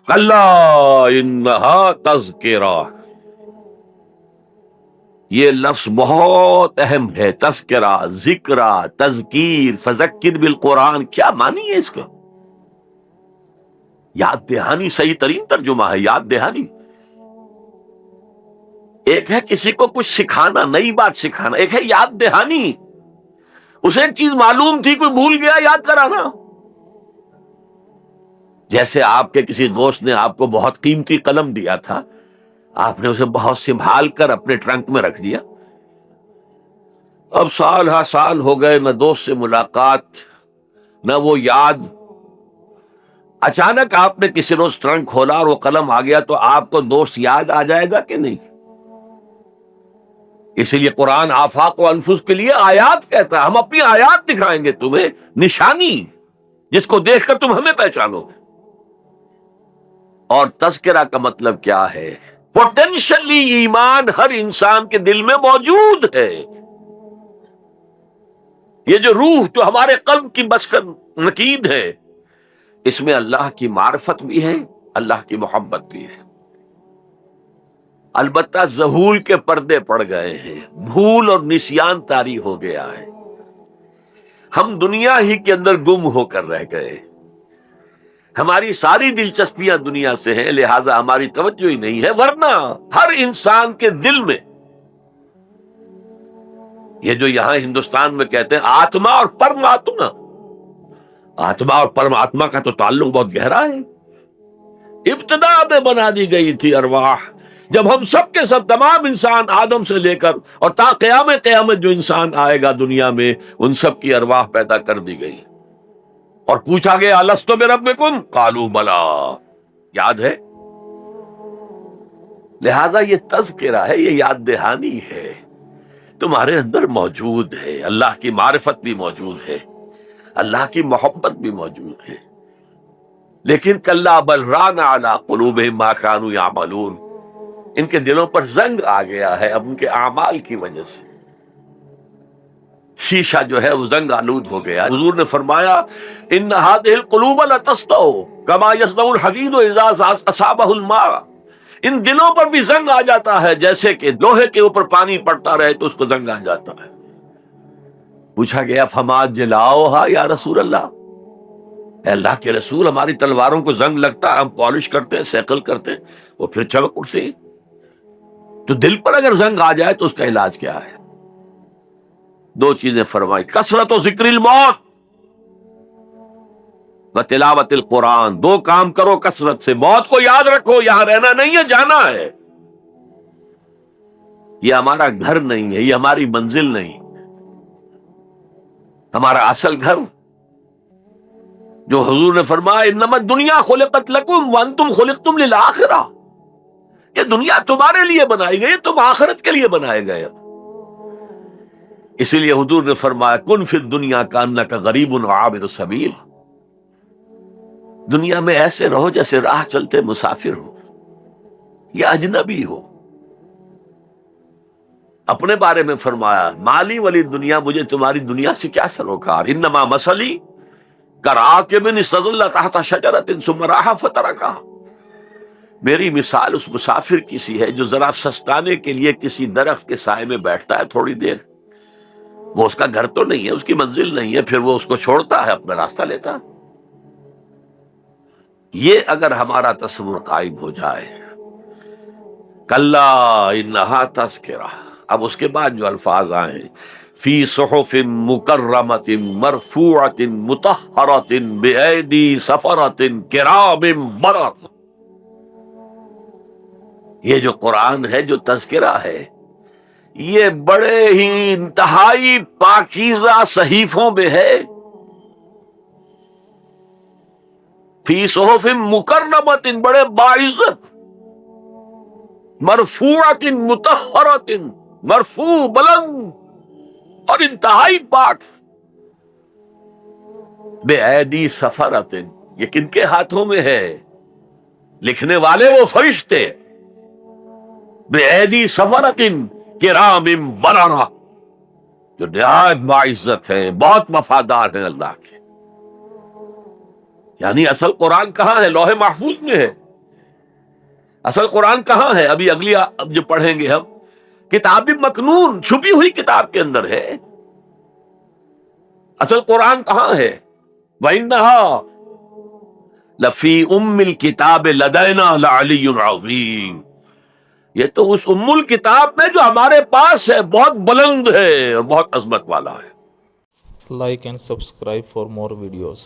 کلا انہا تذکرہ، یہ لفظ بہت اہم ہے، تذکرہ، ذکرہ، تذکیر، فذکر بالقرآن، کیا معنی ہے اس کا؟ یاد دہانی صحیح ترین ترجمہ ہے، یاد دہانی۔ ایک ہے کسی کو کچھ سکھانا، نئی بات سکھانا، ایک ہے یاد دہانی، اسے ایک چیز معلوم تھی کوئی بھول گیا، یاد کرانا۔ جیسے آپ کے کسی دوست نے آپ کو بہت قیمتی قلم دیا تھا، آپ نے اسے بہت سنبھال کر اپنے ٹرنک میں رکھ دیا، اب سال ہا سال ہو گئے، نہ دوست سے ملاقات، نہ وہ یاد، اچانک آپ نے کسی روز ٹرنک کھولا اور وہ قلم آ گیا، تو آپ کو دوست یاد آ جائے گا کہ نہیں؟ اسی لیے قرآن آفاق و انفس کے لیے آیات کہتا ہے، ہم اپنی آیات دکھائیں گے تمہیں، نشانی جس کو دیکھ کر تم ہمیں پہچانو گے۔ اور تذکرہ کا مطلب کیا ہے؟ پوٹینشلی ایمان ہر انسان کے دل میں موجود ہے، یہ جو روح جو ہمارے قلب کی مسکن نکید ہے، اس میں اللہ کی معرفت بھی ہے، اللہ کی محبت بھی ہے۔ البتہ ذہول کے پردے پڑ گئے ہیں، بھول اور نسیان طاری ہو گیا ہے، ہم دنیا ہی کے اندر گم ہو کر رہ گئے، ہماری ساری دلچسپیاں دنیا سے ہیں، لہذا ہماری توجہ ہی نہیں ہے، ورنہ ہر انسان کے دل میں یہ جو یہاں ہندوستان میں کہتے ہیں آتما اور پرماتما، آتما اور پرماتما کا تو تعلق بہت گہرا ہے، ابتدا میں بنا دی گئی تھی ارواح، جب ہم سب کے سب تمام انسان آدم سے لے کر اور تا قیامت جو انسان آئے گا دنیا میں، ان سب کی ارواح پیدا کر دی گئی، اور پوچھا گیا الستو بربکم قالوا بلا، یاد ہے؟ لہذا یہ تذکرہ ہے، یہ یاد دہانی ہے، تمہارے اندر موجود ہے، اللہ کی معرفت بھی موجود ہے، اللہ کی محبت بھی موجود ہے، لیکن کلا بل ران علی قلوبہم ما کانوا یعملون، ان کے دلوں پر زنگ آ گیا ہے اب ان کے اعمال کی وجہ سے، شیشہ جو ہے وہ زنگ آلود ہو گیا۔ حضور نے فرمایا ان هذه القلوب لتسطع كما يسطع الحديد اذا اصابه الماء، ان دلوں پر بھی زنگ آ جاتا ہے جیسے کہ لوہے کے اوپر پانی پڑتا رہے تو اس کو زنگ آ جاتا ہے۔ پوچھا گیا فما جلاؤھا یا رسول اللہ، اے اللہ کے رسول ہماری تلواروں کو زنگ لگتا ہے، ہم پالش کرتے ہیں، سیکل کرتے ہیں، وہ پھر چمک اٹھتے ہیں، تو دل پر اگر زنگ آ جائے تو اس کا علاج کیا ہے؟ دو چیزیں فرمائی، کثرت و ذکر الموت و تلاوت القرآن، دو کام کرو کثرت سے، موت کو یاد رکھو، یہاں رہنا نہیں ہے، جانا ہے، یہ ہمارا گھر نہیں ہے، یہ ہماری منزل نہیں، ہمارا اصل گھر جو حضور نے فرمایا انما الدنیا خلقت لکم وانتم خلقتم للآخرہ، یہ دنیا تمہارے لیے بنائی گئی، تم آخرت کے لیے بنائے گئے۔ اسی لیے حضور نے فرمایا کن فی الدنیا کانک غریب عابر السبیل، دنیا میں ایسے رہو جیسے راہ چلتے مسافر ہو یا اجنبی ہو۔ اپنے بارے میں فرمایا مالی ولی دنیا، مجھے تمہاری دنیا سے کیا سروکار، انما مثلی کراکب استظل تحت شجرۃ ثم راح فترکھا، میری مثال اس مسافر کی سی ہے جو ذرا سستانے کے لیے کسی درخت کے سائے میں بیٹھتا ہے تھوڑی دیر، وہ اس کا گھر تو نہیں ہے، اس کی منزل نہیں ہے، پھر وہ اس کو چھوڑتا ہے، اپنا راستہ لیتا ہے۔ یہ اگر ہمارا تصور قائم ہو جائے، کلا انہا تذکرہ، اب اس کے بعد جو الفاظ آئے فی صحف مکرمۃ مرفوعۃ مطہرۃ بایدی سفرۃ کرام بررہ، یہ جو قرآن ہے، جو تذکرہ ہے، یہ بڑے ہی انتہائی پاکیزہ صحیفوں میں ہے، فی صحف مکرمۃ، بڑے باعزت، مرفوعۃ مطہرۃ، مرفوع بلند اور انتہائی پاک، بے ایدی سفرۃ، یہ کن کے ہاتھوں میں ہے؟ لکھنے والے وہ فرشتے، بے ایدی سفرۃ کرام بررہ، جو نہایت باعزت ہے، بہت وفادار ہیں اللہ کے۔ یعنی اصل قرآن کہاں ہے؟ لوح محفوظ میں ہے، اصل قرآن کہاں ہے؟ ابھی اگلی اب جو پڑھیں گے ہم، کتاب مکنون، چھپی ہوئی کتاب کے اندر ہے. اصل قرآن کہاں ہے؟ وَإِنَّهَا لَفِي أُمِّ الْكِتَابِ لَدَيْنَا لَعَلِيٌّ عَظِيمٌ. یہ تو اس ام الکتاب میں جو ہمارے پاس ہے، بہت بلند ہے اور بہت عظمت والا ہے. Like and subscribe for more videos.